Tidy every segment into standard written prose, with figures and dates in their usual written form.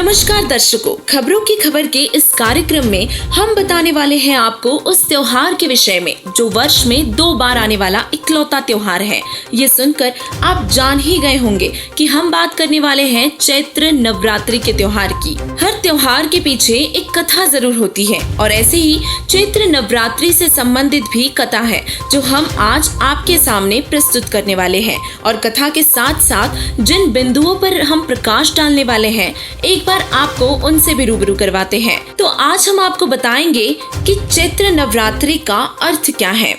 नमस्कार दर्शकों, खबरों की खबर के इस कार्यक्रम में हम बताने वाले हैं आपको उस त्योहार के विषय में जो वर्ष में 2 बार आने वाला इकलौता त्योहार है। ये सुनकर आप जान ही गए होंगे कि हम बात करने वाले हैं चैत्र नवरात्रि के त्योहार की। हर त्योहार के पीछे एक कथा जरूर होती है और ऐसे ही चैत्र नवरात्रि से संबंधित भी कथा है जो हम आज आपके सामने प्रस्तुत करने वाले हैं। और कथा के साथ साथ जिन बिंदुओं पर हम प्रकाश डालने वाले हैं, एक बार आपको उनसे भी रूबरू करवाते हैं। तो आज हम आपको बताएंगे कि चैत्र नवरात्रि का अर्थ क्या है,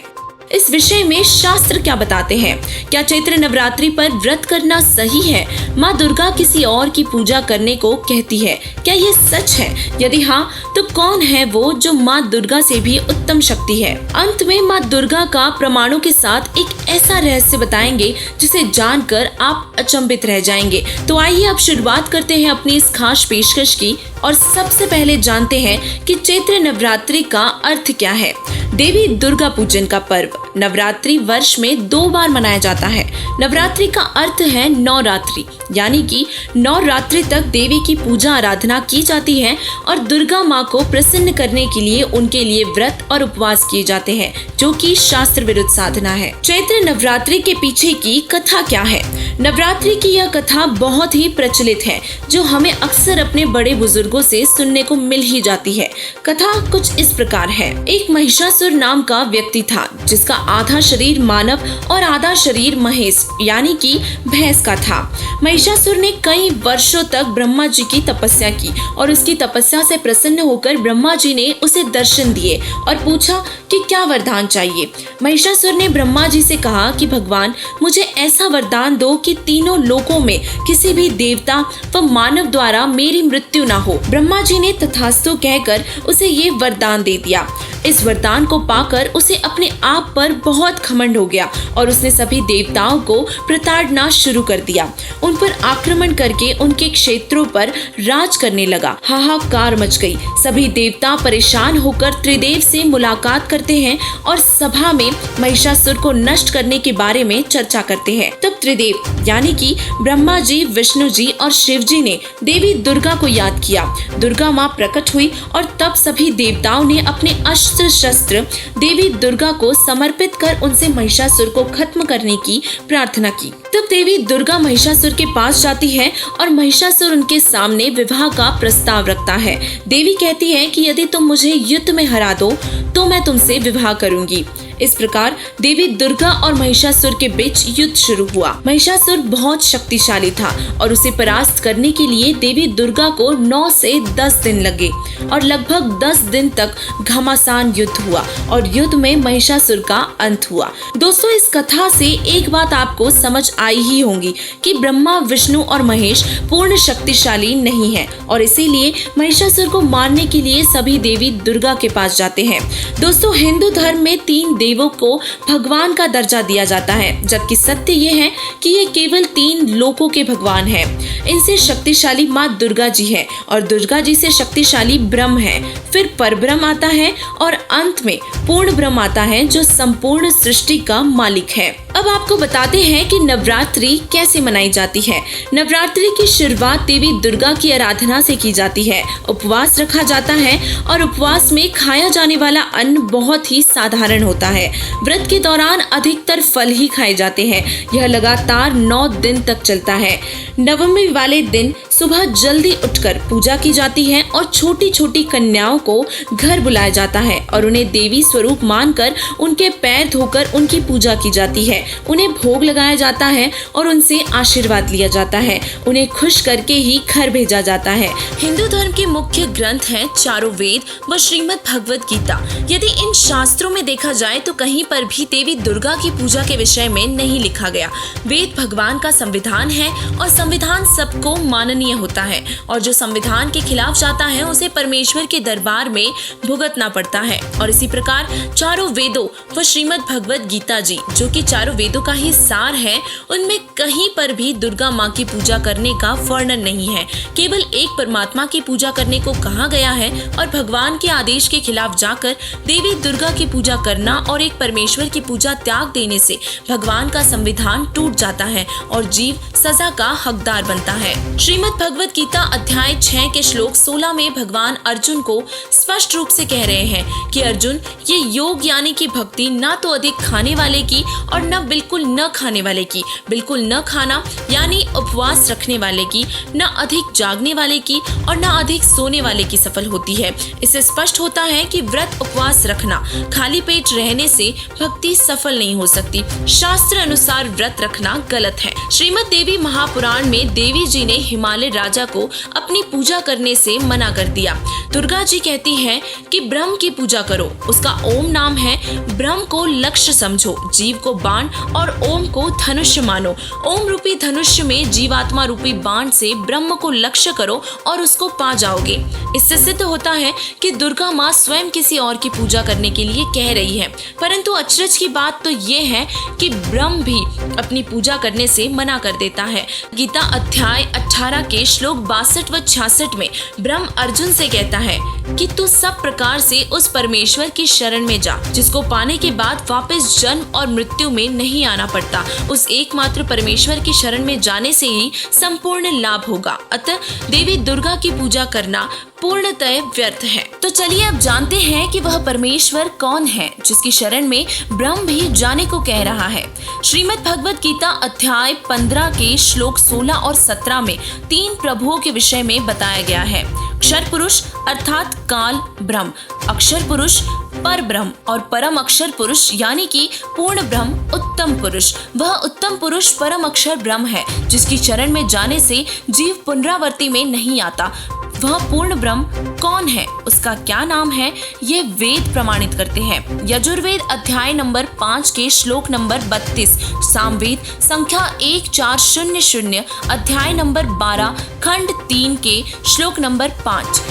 इस विषय में शास्त्र क्या बताते हैं। क्या चैत्र नवरात्रि पर व्रत करना सही है? माँ दुर्गा किसी और की पूजा करने को कहती है, क्या ये सच है? यदि हाँ, तो कौन है वो जो माँ दुर्गा से भी उत्तम शक्ति है? अंत में माँ दुर्गा का प्रमाणों के साथ एक ऐसा रहस्य बताएंगे जिसे जानकर आप अचंभित रह जाएंगे। तो आइए अब शुरुआत करते हैं अपनी इस खास पेशकश की और सबसे पहले जानते हैं कि चैत्र नवरात्रि का अर्थ क्या है। देवी दुर्गा पूजन का पर्व नवरात्रि वर्ष में 2 बार मनाया जाता है। नवरात्रि का अर्थ है नवरात्रि, यानी कि 9 रात्रि तक देवी की पूजा आराधना की जाती है और दुर्गा माँ को प्रसन्न करने के लिए उनके लिए व्रत और उपवास किए जाते हैं, जो कि शास्त्र विरुद्ध साधना है। चैत्र नवरात्रि के पीछे की कथा क्या है? नवरात्रि की यह कथा बहुत ही प्रचलित है जो हमें अक्सर अपने बड़े बुजुर्गों से सुनने को मिल ही जाती है। कथा कुछ इस प्रकार है। एक महिषासुर नाम का व्यक्ति था जिसका आधा शरीर मानव और आधा शरीर महेश यानी कि भैंस का था। महिषासुर ने कई वर्षों तक ब्रह्मा जी की तपस्या की और उसकी तपस्या से प्रसन्न होकर ब्रह्मा जी ने उसे दर्शन दिए और पूछा कि क्या वरदान चाहिए। महिषासुर ने ब्रह्मा जी से कहा कि भगवान, मुझे ऐसा वरदान दो कि तीनों लोकों में किसी भी देवता व मानव द्वारा मेरी मृत्यु न हो। ब्रह्मा जी ने तथास्तु कहकर उसे ये वरदान दे दिया। इस वरदान को पाकर उसे अपने आप पर बहुत घमंड हो गया और उसने सभी देवताओं को प्रताड़ना शुरू कर दिया। उन पर आक्रमण करके उनके क्षेत्रों पर राज करने लगा। हाहाकार मच गई। सभी देवता परेशान होकर त्रिदेव से मुलाकात करते हैं और सभा में महिषासुर को नष्ट करने के बारे में चर्चा करते हैं। तब त्रिदेव यानी कि ब्रह्मा जी, विष्णु जी और शिव जी ने देवी दुर्गा को याद किया। दुर्गा माँ प्रकट हुई और तब सभी देवताओं ने अपने अस्त्र शस्त्र देवी दुर्गा को समर्पित कर उनसे महिषासुर को खत्म करने की प्रार्थना की। तब देवी दुर्गा महिषासुर के पास जाती है और महिषासुर उनके सामने विवाह का प्रस्ताव रखता है। देवी कहती है कि यदि तुम मुझे युद्ध में हरा दो तो मैं तुमसे विवाह करूंगी। इस प्रकार देवी दुर्गा और महिषासुर के बीच युद्ध शुरू हुआ। महिषासुर बहुत शक्तिशाली था और उसे परास्त करने के लिए देवी दुर्गा को 9 से 10 दिन लगे और लगभग 10 दिन तक घमासान युद्ध हुआ और युद्ध में महिषासुर का अंत हुआ। दोस्तों, इस कथा से एक बात आपको समझ आई ही होगी कि ब्रह्मा, विष्णु और महेश पूर्ण शक्तिशाली नहीं है और इसीलिए महिषासुर को मारने के लिए सभी देवी दुर्गा के पास जाते हैं। दोस्तों, हिंदू धर्म में 3 देवों को भगवान का दर्जा दिया जाता है, जबकि सत्य ये है कि ये केवल 3 लोकों के भगवान हैं। इनसे शक्तिशाली माँ दुर्गा जी है और दुर्गा जी से शक्तिशाली ब्रह्म है, फिर परब्रह्म आता है और अंत में पूर्ण ब्रह्म आता है जो संपूर्ण सृष्टि का मालिक है। अब आपको बताते हैं कि नवरात्रि कैसे मनाई जाती है। नवरात्रि की शुरुआत देवी दुर्गा की आराधना से की जाती है। उपवास रखा जाता है और उपवास में खाया जाने वाला अन्न बहुत ही साधारण होता है। व्रत के दौरान अधिकतर फल ही खाए जाते हैं। यह लगातार 9 दिन तक चलता है। नवमी वाले दिन सुबह जल्दी उठकर पूजा की जाती है और छोटी छोटी कन्याओं को घर बुलाया जाता है और उन्हें देवी स्वरूप मानकर उनके पैर धोकर उनकी पूजा की जाती है। उन्हें भोग लगाया जाता है और उनसे आशीर्वाद लिया जाता है। उन्हें खुश करके ही घर भेजा जाता है। हिंदू धर्म के मुख्य ग्रंथ हैं चारों वेद व श्रीमद् भगवत गीता। यदि इन शास्त्रों में देखा जाए तो कहीं पर भी देवी दुर्गा की पूजा के विषय में नहीं लिखा गया। वेद भगवान का संविधान है और संविधान सबको माननीय होता है और जो संविधान के खिलाफ जाता है उसे परमेश्वर के दरबार में भुगतना पड़ता है। और इसी प्रकार चारों वेदों व श्रीमद् भगवत गीता जी, जो कि चारों वेदों का ही सार है, उनमें कहीं पर भी दुर्गा माँ की पूजा करने का वर्णन नहीं है। केवल एक परमात्मा की पूजा करने को कहा गया है और भगवान के आदेश के खिलाफ जाकर देवी दुर्गा की पूजा करना और एक परमेश्वर की पूजा त्याग देने से भगवान का संविधान टूट जाता है और जीव सजा का हकदार बनता है। श्रीमद् भगवत गीता अध्याय 6 के श्लोक 16 में भगवान अर्जुन को स्पष्ट रूप से कह रहे हैं कि अर्जुन, ये योग यानी कि भक्ति ना तो अधिक खाने वाले की और न बिल्कुल न खाने वाले की, बिल्कुल न खाना यानी उपवास रखने वाले की, न अधिक जागने वाले की और न अधिक सोने वाले की सफल होती है। इससे स्पष्ट होता है कि व्रत उपवास रखना, खाली पेट रहने से भक्ति सफल नहीं हो सकती। शास्त्र अनुसार व्रत रखना गलत है। श्रीमद् देवी महापुराण में देवी जी ने हिमालय राजा को अपनी पूजा करने से मना कर दिया। दुर्गा जी कहती हैं कि ब्रह्म की पूजा करो, उसका ओम नाम है, ब्रह्म को लक्ष्य समझो, जीव को बाण और ओम को धनुष्य मानो। ओम रूपी धनुष्य में जीवात्मा रूपी बाण से ब्रह्म को लक्ष्य करो और उसको पा जाओगे। इससे सिद्ध होता है कि दुर्गा माँ स्वयं किसी और की पूजा करने के लिए कह रही है। परंतु अचरज की बात तो ये है कि ब्रह्म भी अपनी पूजा करने से मना कर देता है। गीता अध्याय 18 के श्लोक 62 व 66 में ब्रह्म अर्जुन से कहता है कि तू सब प्रकार से उस परमेश्वर की शरण में जा, जिसको पाने के बाद वापस जन्म और मृत्यु में नहीं आना पड़ता। उस एकमात्र परमेश्वर की शरण में जाने से ही संपूर्ण लाभ होगा। अतः देवी दुर्गा की पूजा करना पूर्णतः व्यर्थ है। तो चलिए अब जानते हैं कि वह परमेश्वर कौन है जिसकी शरण में ब्रह्म भी जाने को कह रहा है। श्रीमद् भगवत गीता अध्याय 15 के श्लोक 16 और 17 में 3 प्रभुओं के विषय में बताया गया है। अक्षर पुरुष अर्थात काल ब्रह्म, अक्षर पुरुष पर ब्रह्म और परम अक्षर पुरुष यानी कि पूर्ण ब्रह्म उत्तम पुरुष। वह उत्तम पुरुष परम अक्षर ब्रह्म है जिसकी शरण में जाने से जीव पुनरावृत्ति में नहीं आता। वह पूर्ण ब्रह्म कौन है, उसका क्या नाम है, ये वेद प्रमाणित करते हैं। यजुर्वेद अध्याय नंबर 5 के श्लोक नंबर 32, सामवेद संख्या 1400, अध्याय नंबर 12 खंड 3 के श्लोक नंबर 5,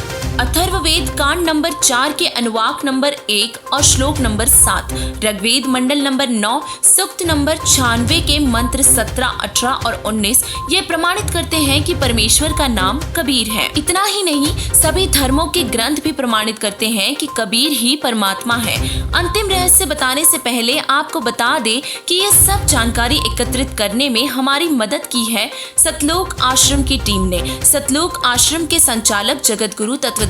अथर्ववेद कांड नंबर 4 के अनुवाक नंबर 1 और श्लोक नंबर 7, ऋग्वेद मंडल नंबर 9 सूक्त नंबर 96 के मंत्र 17, 18 और 19 ये प्रमाणित करते हैं कि परमेश्वर का नाम कबीर है। इतना ही नहीं, सभी धर्मों के ग्रंथ भी प्रमाणित करते हैं कि कबीर ही परमात्मा है। अंतिम रहस्य बताने से पहले आपको बता दे कि ये सब जानकारी एकत्रित करने में हमारी मदद की है सतलोक आश्रम की टीम ने। सतलोक आश्रम के संचालक जगत गुरु तत्वदर्शी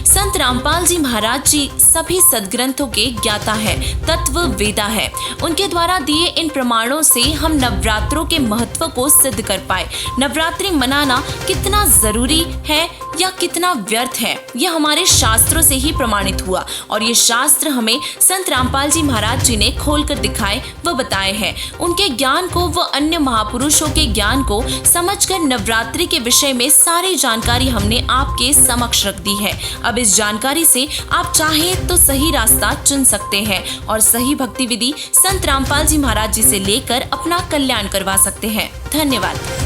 संत रामपाल जी महाराज जी सभी सदग्रंथों के ज्ञाता है, तत्व वेदा है। उनके द्वारा दिए इन प्रमाणों से हम नवरात्रों के महत्व को सिद्ध कर पाए। नवरात्रि मनाना कितना जरूरी है या कितना व्यर्थ है, यह हमारे शास्त्रों से ही प्रमाणित हुआ और ये शास्त्र हमें संत रामपाल जी महाराज जी ने खोलकर दिखाए व बताए हैं। उनके ज्ञान को व अन्य महापुरुषों के ज्ञान को समझकर नवरात्रि के विषय में सारी जानकारी हमने आपके समक्ष रख दी है। अब इस जानकारी से आप चाहें तो सही रास्ता चुन सकते हैं और सही भक्ति विधि संत रामपाल जी महाराज जी से लेकर अपना कल्याण करवा सकते हैं। धन्यवाद।